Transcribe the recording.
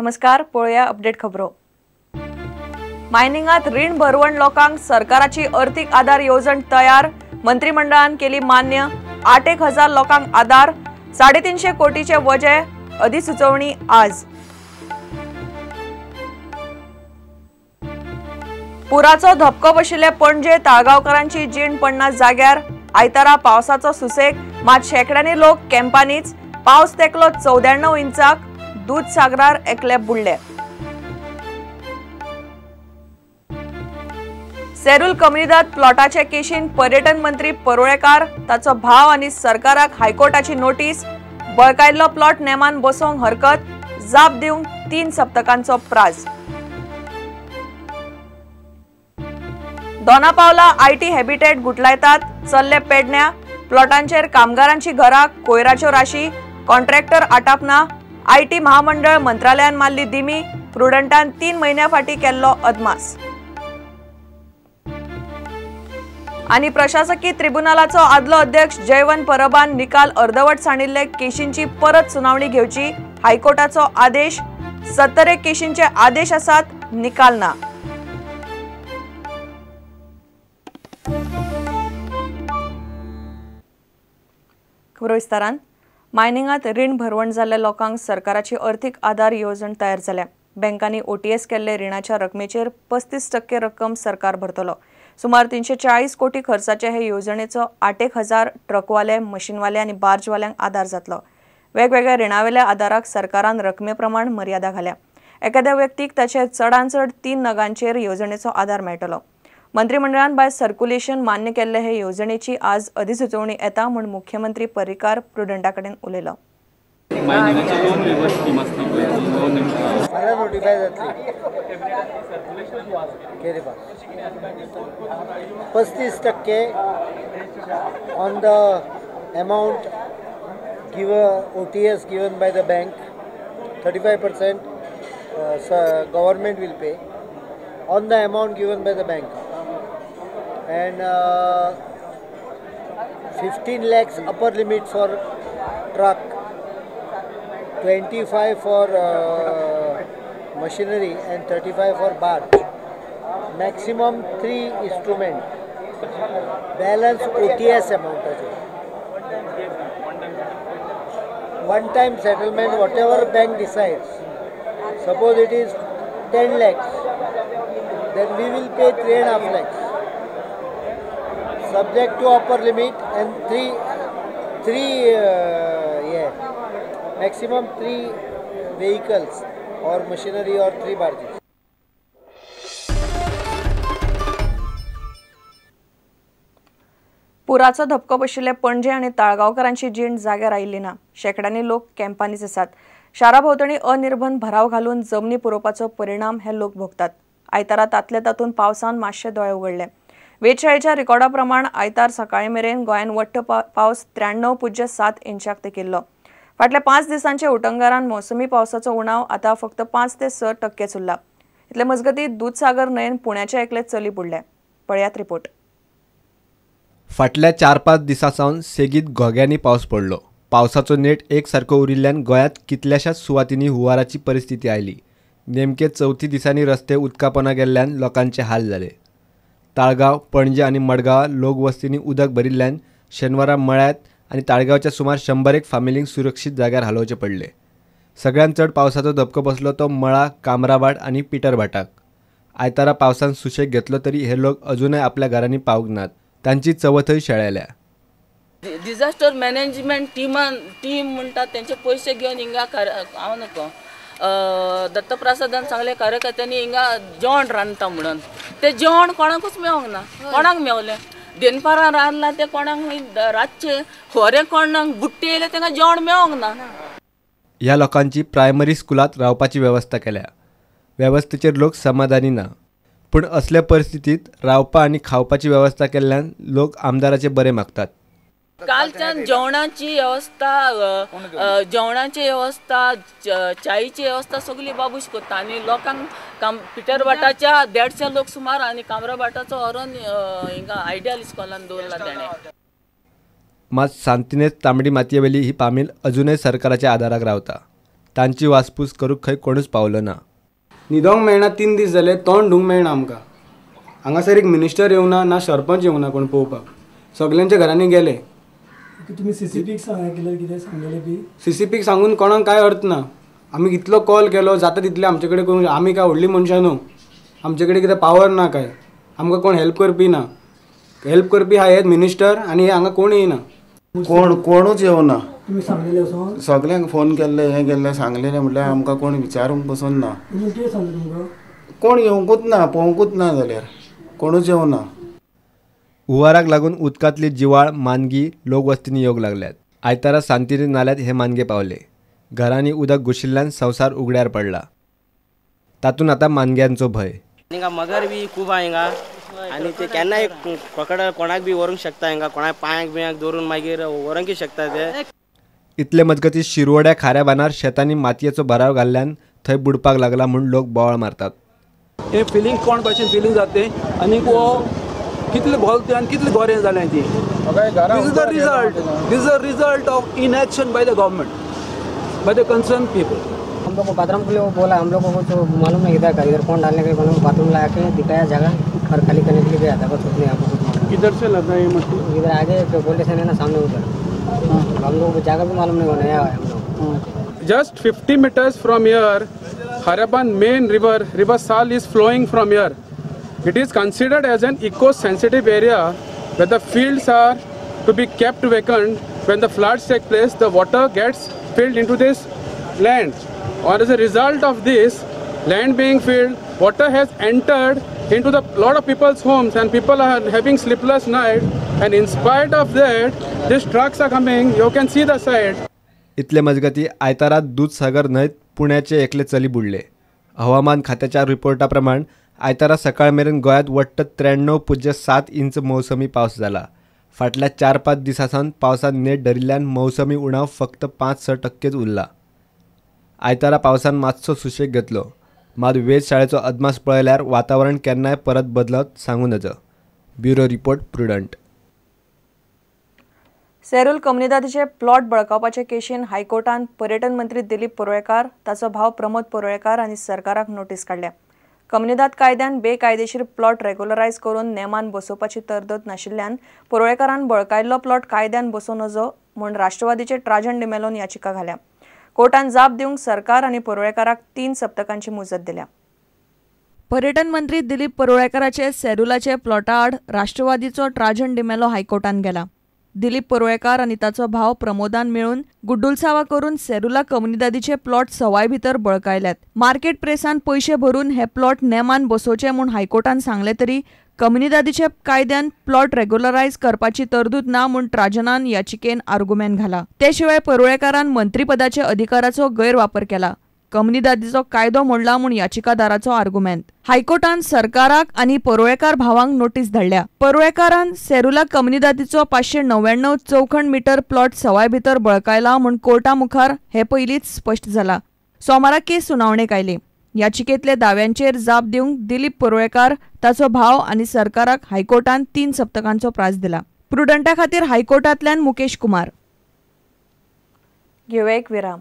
नमस्कार, पळोवया अपडेट खबरो। मायनिंगात रीण भरवण लोकांक सरकाराची आर्थिक आधार येवजण तयार। मंत्रिमंडळान केली मान्य। 8,000 लोकांक आधार। 350 कोटीचे वजे। अधिसुचोवणी आज। पुराचो धपको बशिल्ले पणजे ताळगावकरांची जीण पडना जाग्यार। आयतारा पावसाचो सुसेग, मात शेकड्यांनी लोक कॅम्पांनीच। पावस तेकलो 94 इंचाक। दूधसागरार एकले बुडले। सेरूल कम्युनिदाद प्लॉटाचे केशीन पर्यटन मंत्री परुळेकार, ताचो भाव आनी सरकाराक हायकोर्टाची नोटीस। बळकायल्लो प्लॉट नेमान बसोवंक हरकत। जाप दिवंक 3 सप्तकांचो प्राझ। दोनापावला आयटी हॅबिटेट गुटलायतात। चल्ले पेडण्या। प्लॉटांचेर कामगारांची घरां, कोयराच्यो राशी। कॉन्ट्रॅक्टर आटापना। आयटी महामंडळ मंत्रालयान मारली दिमी। प्रुडंटान 3 म्हयन्या फाटी केल्लो अदमास। आनी प्रशासकी ट्रिब्युनलाचो आदलो अध्यक्ष जयवंत परबान निकाल अर्दवट सांडिल्ले केशींची परत सुनावणी घेवची। हायकोर्टाचो आदेश। 70 केशींचे आदेश आसात, निकाल ना। खबर विस्तारान। मायनिंगात रीण भरवण जाल्ल्या लोकांक सरकाराची आर्थिक आधार येवजण तयार जाल्या। बँकांनी ओटीएस केल्ले रिणाच्या रकमेचेर 35% रक्कम सरकार भरतलो। सुमार 340 कोटी खर्चाचे हे येवजणेचो 8,000 ट्रकवाले, मशीनवाले आनी बार्जवाल्यांक आधार जातलो। वेगवेगळ्या रिणावेल्या आधाराक सरकारान रकमे प्रमाण मर्यादा घाल्या। एखाद्या व्यक्तीक ताचे चडांत चड 3 नगांचेर येवजणेचो आधार मेळटलो। मंत्रिमंडळान बाय सर्क्युलेशन मान्य केल्ले हे येवजणेची आज अधिसुचोवणी येता म्हूण मुख्यमंत्री पर्रीकार प्रुडंटा कडेन उलयलो। 35% on the amount OTS given by the bank, 35% government will pay on the amount given by the bank, and 15 lakhs upper limit for truck, 25 for machinery and 35 for barge. Maximum 3 instrument. Balance OTS amount. One time settlement, whatever bank decides. Suppose it is 10 lakhs, then we will pay 3.5 lakhs. Subject to upper limit and maximum 3 vehicles or machinery or 3 barges. पुराचो धपको बशिल्ले पणजे आनी ताळगावकरांची जीण जाग्यार आयिल्ली ना। शेकड्यांनी लोक कॅम्पांनीच आसात। शाराभोंवतणी अनिर्बंध भराव घालून जमनी पुरोवपाचो परिणाम हे लोक भोगतात। आयतारा तातले तातून पावसान मातशे दोळे उगडले। वेधशाळेच्या रिकॉर्डा प्रमाण आयतार सकाळी मेरेन गोंयान वट्ट पावस 93.7 इंचाक तेंकिल्लो। फाटल्या 5 दिसांचे उटंगारान मोसमी पावसाचो उणाव आता फक्त 5 ते 6% उरला। इतले मजगतीं दूधसागर न्हंयेन पुण्याचे एकले चली बुडले। पळयात रिपोर्ट। फाटल्या 4-5 दिसांसावन सेगीत घोग्यांनी पावस पडलो। पावसाचो नेट एकसारको उरिल्ल्यान गोंयांत कितल्याशाच सुवातींनी हुंवाराची परिस्थिती आयली। नेमके 34 दिसांनी रस्ते उदकापोंदा गेल्ल्यान लोकांचे हाल जाले। ताळगाव, पणजे आनी मडगांव लोकवस्तींनी उदक भरिल्ल्यान शेनवारा मळ्यात आनी ताळगावच्या सुमार 100 फामिलींक सुरक्षीत जाग्यार हालोवचे पडले। सगळ्यांत चड पावसाचो धपको बसलो तो मळा, कामराभाट आनी पिटरभाटाक। आयतारा पावसान सुशेग घेतलो तरी हे लोक अजूनय आपल्या घरांनी पावूंक नात। तांची चवथय शेळयल्या। डिझास्टर मॅनेजमेंट टीम म्हणटात त्यांचे पयशे घेवन हिंगा हांव नको दत्तप्रसादान सांगले कार्यकर्त्यांनी हिंगा जेवण रांदता म्हणून ते जेवण कोणाकूच मेळोंक ना। कोणाक मेवलें? देनपारां रांदलां ते कोणाक रातचे खोरे कोणाक बुट्टी येयले तांकां जेवण मेळोंक ना। ह्या लोकांची प्रायमरी स्कुलांत रावपाची वेवस्था केल्या। वेवस्थेचेर लोक समाधानी ना, पूण असले परिस्थितीत रावपा आनी खावपाची वेवस्था केल्ल्यान लोक आमदाराचे बरे मागतात। कालच्यान जेवणाची व्यवस्था चायेची व्यवस्था सगळी बाबूश करता आनी लोकांक पिटरभाटाच्या 150 लोक सुमार आनी कामराभाटाचो हरोन हिंगा आयडियल इस्कॉलान दवरला तेणें। मात सांतिनेज तांबडी मातयेवेली ही पामील अजूनय सरकाराच्या आदाराक रावता। तांची वासपूस करूंक खंय कोणूच पावलो ना. न्हिदोंक मेळना 3 दीस जाले, तोंड धुवंक मेळना आमकां. हांगासर एक मिनिस्टर येवना ना सरपंच येवना कोण पळोवपाक. सगल्यांच्या घरांनी गेले. तुम्ही सीसीपीक सांगितलं कितें सांगलेलें बी? सीसीपीक सांगून कोणाक काय अर्थ ना. आमी कितलो कॉल केलो जाता तितले आमचे कडेन करूंक. आमी काय व्हडली मनशां न्हू, आमचे कडेन कितें पावर ना काय. आमकां कोण हेल्प करपी ना. हेल्प करपी हा हेच मिनिस्टर आनी हांगा कोण येयना. कोणूच येवना. तुम्ही सांगलेलें वचोन? सगल्यांक फोन केल्ले हें केल्लें सांगलेलें म्हटल्यार आमकां कोण विचारूंक पसून ना. कितें सांगलें तुमकां? कोण येवंकूच ना, पळोवंकूच ना जाल्यार कोणूच येवना. हुंवाराक लागून उदकांतली जिवाळ मानगी लोकवस्तींनी येवंक लागल्यात. आयतारा सांतिरी नाल्यात हे मानगे पावले. घरांनी उदक घुशिल्ल्यान संवसार उगड्यार पडला. तातूंत आतां मानग्यांचो भय. हिंगा मगर बी खूब आहा हिंगा आनी ते केन्नाय पकड कोणाक बी व्हरूंक शकता. हिंगा कोणाक पांयाक बियांक दवरून मागीर व्हरूंकय शकता ते. इतले मजगती शिरवड्या खाऱ्या बांदार शेतांनी मातयेचो भराव घाल्ल्यान थंय बुडपाक लागला म्हूण लोक बोवाळ मारतात. हे फिलींग कोण भाशेन फिलींग जाते आनी वो कितले भोवते आनी कितले गोरें जालें ती. This is the result of inaction by the government, by the concern people. हम लोग को बाथरूम के लिए बोला, हम लोग को तो मालूम नहीं था इधर कौन डालने के लिए. बाथरूम ला के दिखाया जगह और खाली करने के लिए गया था, बस उसने आपको कुछ मालूम. किधर से लगा ये मट्टी? इधर आगे पुलिस स्टेशन है ना सामने उधर. हम लोग को जगह भी मालूम नहीं होना है हम लोग. Just 50 meters from here, Harapan main river Sal is flowing from here. It is considered as an eco-sensitive area where the fields are to be kept vacant. When the floods take place, the water gets filled into this land. Or as a result of this land being filled, water has entered into the lot of people's homes and people are having sleepless night. And in spite of that, these trucks are coming. You can see the side. इतले मजगती आयतारा दूधसागर न्हंयत पुण्याचे एकले चली बुडले. हवामान खात्याच्या रिपोर्टा आयतारा सकाळ मेरेन गोंयांत वट्ट 93.7 इंच मौसमी पावस जाला. फाटल्या 4-5 दिसांसावन पावसान नेट धरिल्ल्यान मौसमी उणाव फक्त 5-6% उरला. आयतारा पावसान मातसो सुशेग घेतलो. मात वेधशाळेचो अदमास पळयल्यार वातावरण केन्नाय परत बदलत सांगू नज. Bureau report Prudent. सेरूल कम्युनिदादीचे प्लॉट बळकावपाचे केशीन हायकोर्टान पर्यटन मंत्री दिलीप परुळेकार, ताचो भाव प्रमोद परुळेकार आनी सरकाराक नोटीस काडल्या. कम्युनिदाद कायद्यान बेकायदेशीर प्लॉट रेग्युलरायज करून नेमान बसोवपाची तरतूद नाशिल्ल्यान परुळेकारान बळकायल्लो प्लॉट कायद्यान बसोव नजो म्हूण राष्ट्रवादीचे ट्राजन डिमेलोन याचिका घाल्या. कोर्टान जाप दिवंक सरकार आनी परुळेकाराक 3 सप्तकांची मुजत दिल्या. पर्यटन मंत्री दिलीप परुळेकाराचे सेरूलाचे प्लॉटा आड राष्ट्रवादीचो ट्राजन डिमेलो हायकोर्टान गेला. दिलीप परुळेकार आनी ताचो भाव प्रमोदान मेळून गुड्डुलसावा करून सेरूला कम्युनिदादीचे प्लॉट सवाय भितर बळकायल्यात. मार्केट प्रेसान पयशे भरून हे प्लॉट नेमान बसोवचे म्हूण हायकोर्टान सांगले तरी कम्युनिदादीचे कायद्यान प्लॉट रेग्युलरायज करपाची तरतूद ना म्हूण ट्राजनान याचिकेन आर्ग्युमेंट घाला. ते शिवाय परुळेकारान मंत्रीपदाचे अधिकाराचो गैरवापर केला. कम्युनिदादीचो कायदो मोडला म्हूण याचिकादाराचो आर्ग्युमेंट. हायकोर्टान सरकाराक आनी परुळेकार भावांक नोटीस धाडल्या. परुळेकारान सेरूला कम्युनिदादीचो 599 चौखण मीटर प्लॉट सवाय भितर बळकायला म्हूण कोर्टा मुखार हे पयलींच स्पश्ट जाला. सोमारा केस सुनावणेक आयली. याचिकेंतले दाव्यांचेर जाप दिवंक दिलीप परुळेकार, ताचो भाव आनी सरकाराक हायकोर्टान 3 सप्तकांचो प्राझ दिला. प्रुडंटा खातीर हायकोर्टांतल्यान मुकेश कुमार. घेवया एक विराम.